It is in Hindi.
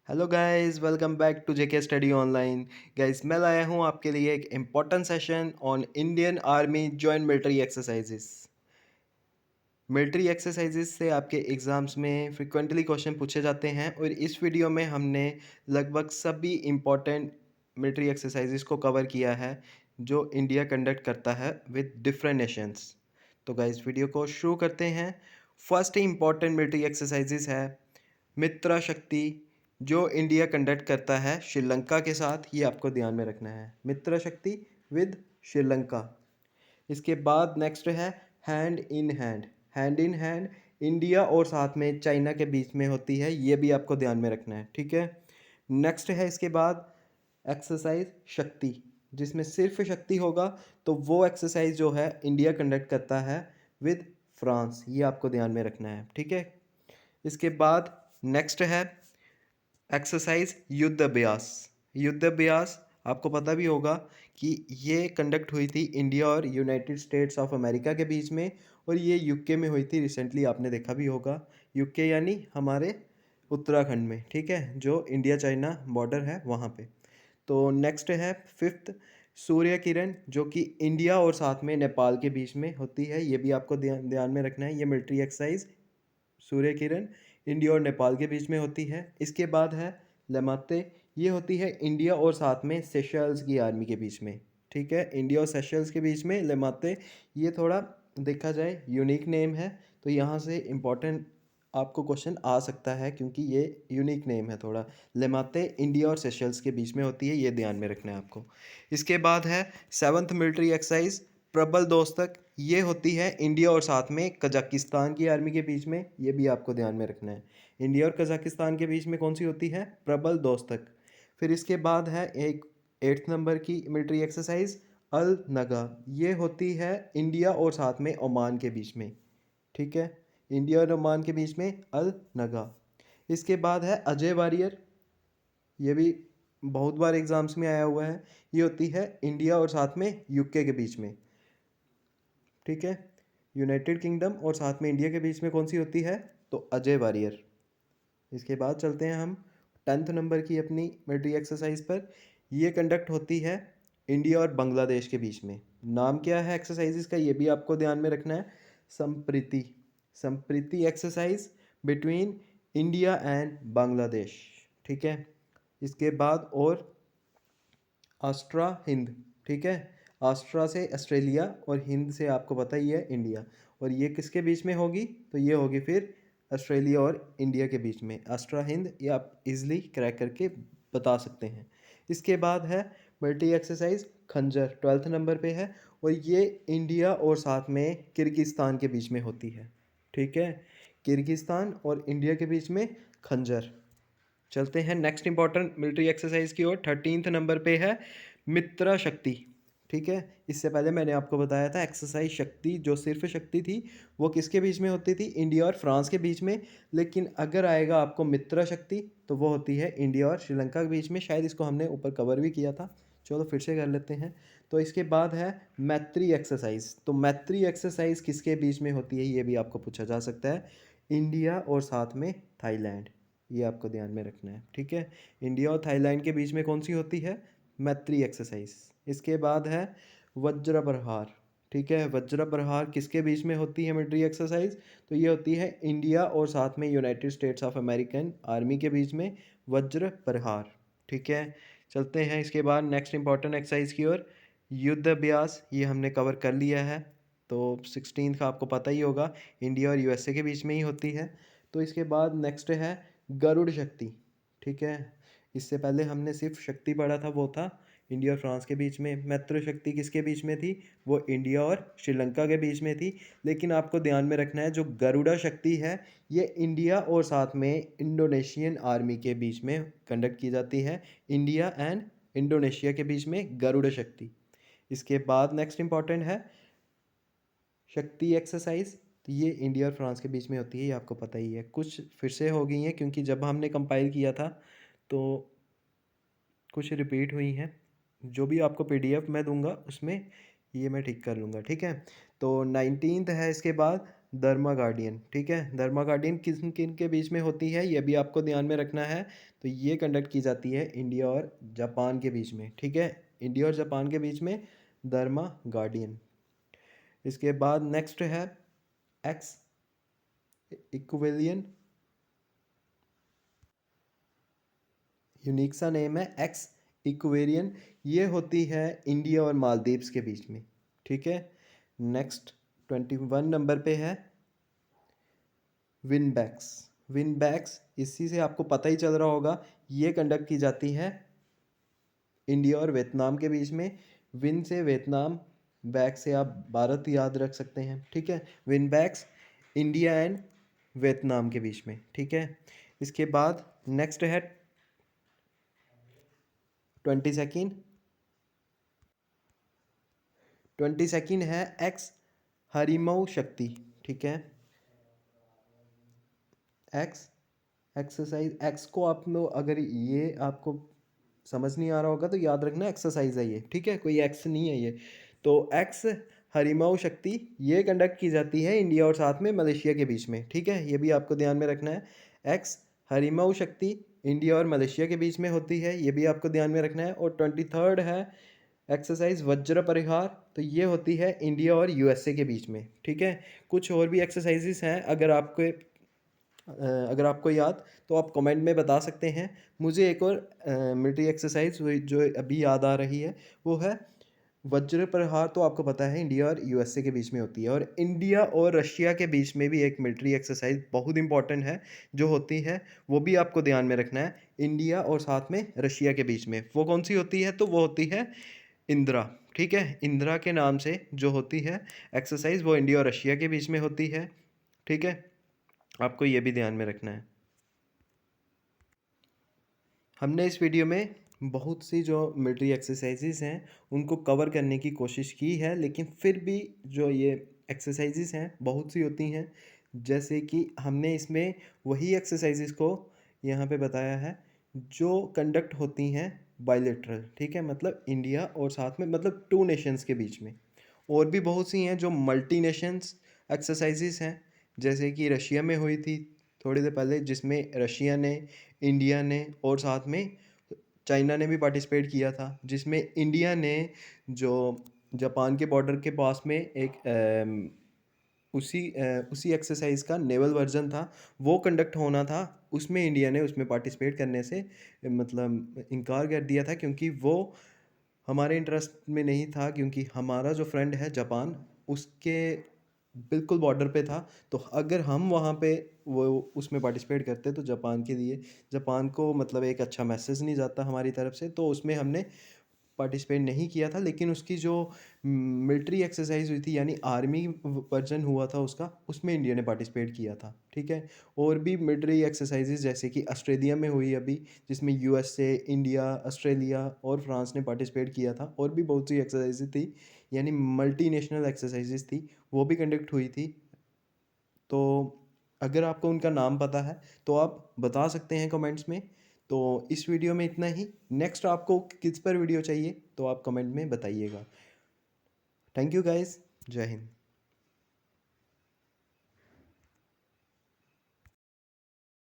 Hello guys, welcome back to JK study online. Guys, मैं लाया हूँ आपके लिए एक important session on Indian army joint military exercises. Military exercises से आपके एग्ज़ाम्स में फ्रिक्वेंटली क्वेश्चन पूछे जाते हैं और इस वीडियो में हमने लगभग सभी इम्पॉर्टेंट मिलिट्री एक्सरसाइजेस को कवर किया है जो इंडिया कंडक्ट करता है विद डिफरेंट नेशंस। तो गाइस, वीडियो को शुरू करते हैं। फर्स्ट इम्पॉर्टेंट मिलिट्री एक्सरसाइजेस है मित्रा शक्ति, जो इंडिया कंडक्ट करता है श्रीलंका के साथ। ये आपको ध्यान में रखना है, मित्रा शक्ति विद श्रीलंका। इसके बाद नेक्स्ट है hand in hand. Hand in hand India और साथ में चाइना के बीच में होती है, ये भी आपको ध्यान में रखना है, ठीक है। नेक्स्ट है इसके बाद एक्सरसाइज शक्ति, जिसमें सिर्फ शक्ति होगा। तो वो एक्सरसाइज जो है इंडिया कंडक्ट करता है विद फ्रांस, ये आपको ध्यान में रखना है, ठीक है। इसके बाद नेक्स्ट है एक्सरसाइज युद्ध अभ्यास। युद्ध अभ्यास आपको पता भी होगा कि ये कंडक्ट हुई थी इंडिया और यूनाइटेड स्टेट्स ऑफ अमेरिका के बीच में, और ये यूके में हुई थी रिसेंटली, आपने देखा भी होगा। यूके यानी हमारे उत्तराखंड में, ठीक है, जो इंडिया चाइना बॉर्डर है वहाँ पे। तो नेक्स्ट है फिफ्थ सूर्य किरण, जो कि इंडिया और साथ में नेपाल के बीच में होती है, ये भी आपको ध्यान ध्यान में रखना है। ये military exercise Surya Kiran India और नेपाल के बीच में होती है। इसके बाद है लेमाते, ये होती है इंडिया और साथ में सेशल्स की आर्मी के बीच में, ठीक है। इंडिया और सेशल्स के बीच में लेमाते, ये थोड़ा देखा जाए यूनिक नेम है, तो यहाँ से इम्पोर्टेंट आपको क्वेश्चन आ सकता है क्योंकि ये यूनिक नेम है थोड़ा। लेमाते इंडिया और सेशल्स के बीच में होती है, ये ध्यान में रखना है आपको। इसके बाद है सेवन्थ मिलिट्री एक्सरसाइज प्रबल दोस्तक, ये होती है इंडिया और साथ में कजाकिस्तान की आर्मी के बीच में, ये भी आपको ध्यान में रखना है। इंडिया और कजाकिस्तान के बीच में कौन सी होती है? प्रबल दोस्तक। फिर इसके बाद है एक एट्थ नंबर की मिलिट्री एक्सरसाइज अल नगा, ये होती है इंडिया और साथ में ओमान के बीच में, ठीक है। इंडिया और ओमान के बीच में अल नगा। इसके बाद है अजय वारियर, ये भी बहुत बार एग्जाम्स में आया हुआ है। ये होती है इंडिया और साथ में यूके के बीच में, ठीक है। यूनाइटेड किंगडम और साथ में इंडिया के बीच में कौन सी होती है? तो अजय वारियर। इसके बाद चलते हैं हम टेंथ नंबर की अपनी मिलिट्री एक्सरसाइज पर। ये कंडक्ट होती है इंडिया और बांग्लादेश के बीच में। नाम क्या है एक्सरसाइज का, ये भी आपको ध्यान में रखना है। Sampriti, Sampriti exercise between India and Bangladesh, ठीक है। इसके बाद और ऑस्ट्रा हिंद, ठीक है। ऑस्ट्रा से ऑस्ट्रेलिया और हिंद से आपको पता ही है इंडिया, और ये किसके बीच में होगी? तो ये होगी फिर ऑस्ट्रेलिया और इंडिया के बीच में, ऑस्ट्रा हिंद, ये आप इजीली क्रैक करके बता सकते हैं। इसके बाद है मल्टी एक्सरसाइज खंजर, ट्वेल्थ नंबर पे है, और ये इंडिया और साथ में किर्गिस्तान के बीच में होती है, ठीक है। किर्गिस्तान और इंडिया के बीच में खंजर। चलते हैं नेक्स्ट इंपॉर्टेंट मिलिट्री एक्सरसाइज की ओर। थर्टीनथ नंबर पे है मित्रा शक्ति, ठीक है। इससे पहले मैंने आपको बताया था एक्सरसाइज शक्ति, जो सिर्फ शक्ति थी वो किसके बीच में होती थी? इंडिया और फ्रांस के बीच में। लेकिन अगर आएगा आपको मित्रा शक्ति तो वो होती है इंडिया और श्रीलंका के बीच में। शायद इसको हमने ऊपर कवर भी किया था, चलो फिर से कर लेते हैं। तो इसके बाद है मैत्री एक्सरसाइज। तो मैत्री एक्सरसाइज किसके बीच में होती है, ये भी आपको पूछा जा सकता है। इंडिया और साथ में थाईलैंड, ये आपको ध्यान में रखना है, ठीक है। इंडिया और थाईलैंड के बीच में कौन सी होती है? मैत्री एक्सरसाइज। इसके बाद है वज्र प्रहार, ठीक है। वज्र प्रहार किसके बीच में होती है मिलिट्री एक्सरसाइज? तो ये होती है इंडिया और साथ में United states of American army के बीच में वज्र प्रहार, ठीक है। चलते हैं इसके बाद नेक्स्ट इंपॉर्टेंट एक्सरसाइज की ओर। युद्ध अभ्यास, ये हमने कवर कर लिया है। तो 16 का आपको पता ही होगा, इंडिया और यूएसए के बीच में ही होती है। तो इसके बाद नेक्स्ट है गरुड़ शक्ति, ठीक है। इससे पहले हमने सिर्फ शक्ति पढ़ा था, वो था इंडिया और फ्रांस के बीच में। मैत्र शक्ति किसके बीच में थी? वो इंडिया और श्रीलंका के बीच में थी। लेकिन आपको ध्यान में रखना है जो गरुड़ा शक्ति है ये इंडिया और साथ में इंडोनेशियन आर्मी के बीच में कंडक्ट की जाती है। इंडिया एंड इंडोनेशिया के बीच में गरुड़ शक्ति। इसके बाद नेक्स्ट इंपॉर्टेंट है शक्ति एक्सरसाइज। तो ये इंडिया और फ्रांस के बीच में होती है, ये आपको पता ही है। कुछ फिर से हो गई हैं क्योंकि जब हमने कंपाइल किया था तो कुछ रिपीट हुई हैं। जो भी आपको पीडीएफ मैं दूंगा उसमें ये मैं ठीक कर लूँगा, ठीक है। तो 19th है इसके बाद धर्मा गार्डियन, ठीक है। धर्मा गार्डियन किन किन के बीच में होती है ये भी आपको ध्यान में रखना है। तो ये कंडक्ट की जाती है इंडिया और जापान के बीच में, ठीक है। इंडिया और जापान के बीच में धर्मा गार्डियन। इसके बाद नेक्स्ट है एक्स इक्विलियन, यूनिक सा नेम है एक्स इक्वेरियन। ये होती है इंडिया और मालदीव्स के बीच में, ठीक है। नेक्स्ट 21 नंबर पे है विनबैक्स। विनबैक्स इसी से आपको पता ही चल रहा होगा, ये कंडक्ट की जाती है इंडिया और वियतनाम के बीच में। विन से वियतनाम, बैक से आप भारत याद रख सकते हैं, ठीक है। विनबैक्स इंडिया एंड वियतनाम के बीच में, ठीक है। इसके बाद नेक्स्ट है 22nd। 22nd है एक्स हरिमऊ शक्ति, ठीक है। एक्स एक्सरसाइज, एक्स को आप लोग अगर ये आपको समझ नहीं आ रहा होगा तो याद रखना एक्सरसाइज है ये, ठीक है, कोई एक्स नहीं है ये। तो एक्स हरिमऊ शक्ति ये कंडक्ट की जाती है इंडिया और साथ में मलेशिया के बीच में, ठीक है। ये भी आपको ध्यान में रखना है। एक्स हरिमऊ शक्ति इंडिया और मलेशिया के बीच में होती है, ये भी आपको ध्यान में रखना है। और 23rd है एक्सरसाइज वज्र परिहार, तो ये होती है इंडिया और यूएसए के बीच में, ठीक है। कुछ और भी एक्सरसाइजेस हैं, अगर आपको याद तो आप कमेंट में बता सकते हैं। मुझे एक और मिलिट्री एक्सरसाइज जो अभी याद आ रही है वो है वज्र प्रहार। तो आपको पता है इंडिया और यूएसए के बीच में होती है। और इंडिया और रशिया के बीच में भी एक मिलिट्री एक्सरसाइज बहुत इंपॉर्टेंट है जो होती है, वो भी आपको ध्यान में रखना है। इंडिया और साथ में रशिया के बीच में वो कौन सी होती है, तो वो होती है इंदिरा, ठीक है। इंदिरा के नाम से जो होती है एक्सरसाइज वो इंडिया और रशिया के बीच में होती है, ठीक है। आपको ये भी ध्यान में रखना है। हमने इस वीडियो में बहुत सी जो मिलिट्री एक्सरसाइजेज हैं उनको कवर करने की कोशिश की है, लेकिन फिर भी जो ये एक्सरसाइजेज हैं बहुत सी होती हैं। जैसे कि हमने इसमें वही एक्सरसाइजेज को यहाँ पे बताया है जो कंडक्ट होती हैं बायलेटरल, ठीक है, मतलब इंडिया और साथ में मतलब टू नेशंस के बीच में। और भी बहुत सी हैं जो मल्टी नेशंस एक्सरसाइजेज हैं, जैसे कि रशिया में हुई थी थोड़ी देर पहले, जिसमें रशिया ने, इंडिया ने और साथ में चाइना ने भी पार्टिसिपेट किया था। जिसमें इंडिया ने जो जापान के बॉर्डर के पास में एक उसी एक्सरसाइज का नेवल वर्जन था, वो कंडक्ट होना था। उसमें इंडिया ने उसमें पार्टिसिपेट करने से मतलब इनकार कर दिया था, क्योंकि वो हमारे इंटरेस्ट में नहीं था, क्योंकि हमारा जो फ्रेंड है जापान उसके बिल्कुल बॉर्डर पे था। तो अगर हम वहाँ पे वो उसमें पार्टिसिपेट करते तो जापान के लिए, जापान को मतलब एक अच्छा मैसेज नहीं जाता हमारी तरफ से, तो उसमें हमने पार्टिसिपेट नहीं किया था। लेकिन उसकी जो मिलिट्री एक्सरसाइज हुई थी यानी आर्मी वर्जन हुआ था उसका, उसमें इंडिया ने पार्टिसिपेट किया था, ठीक है। और भी मिलिट्री एक्सरसाइजेज जैसे कि ऑस्ट्रेलिया में हुई अभी, जिसमें यूएसए, इंडिया, ऑस्ट्रेलिया और फ्रांस ने पार्टिसिपेट किया था। और भी बहुत सी एक्सरसाइजेज थी, यानी मल्टी नेशनल एक्सरसाइजेज थी, वो भी कंडक्ट हुई थी। तो अगर आपको उनका नाम पता है तो आप बता सकते हैं कमेंट्स में। तो इस वीडियो में इतना ही। नेक्स्ट आपको किस पर वीडियो चाहिए तो आप कमेंट में बताइएगा। थैंक यू गाइस, जय हिंद।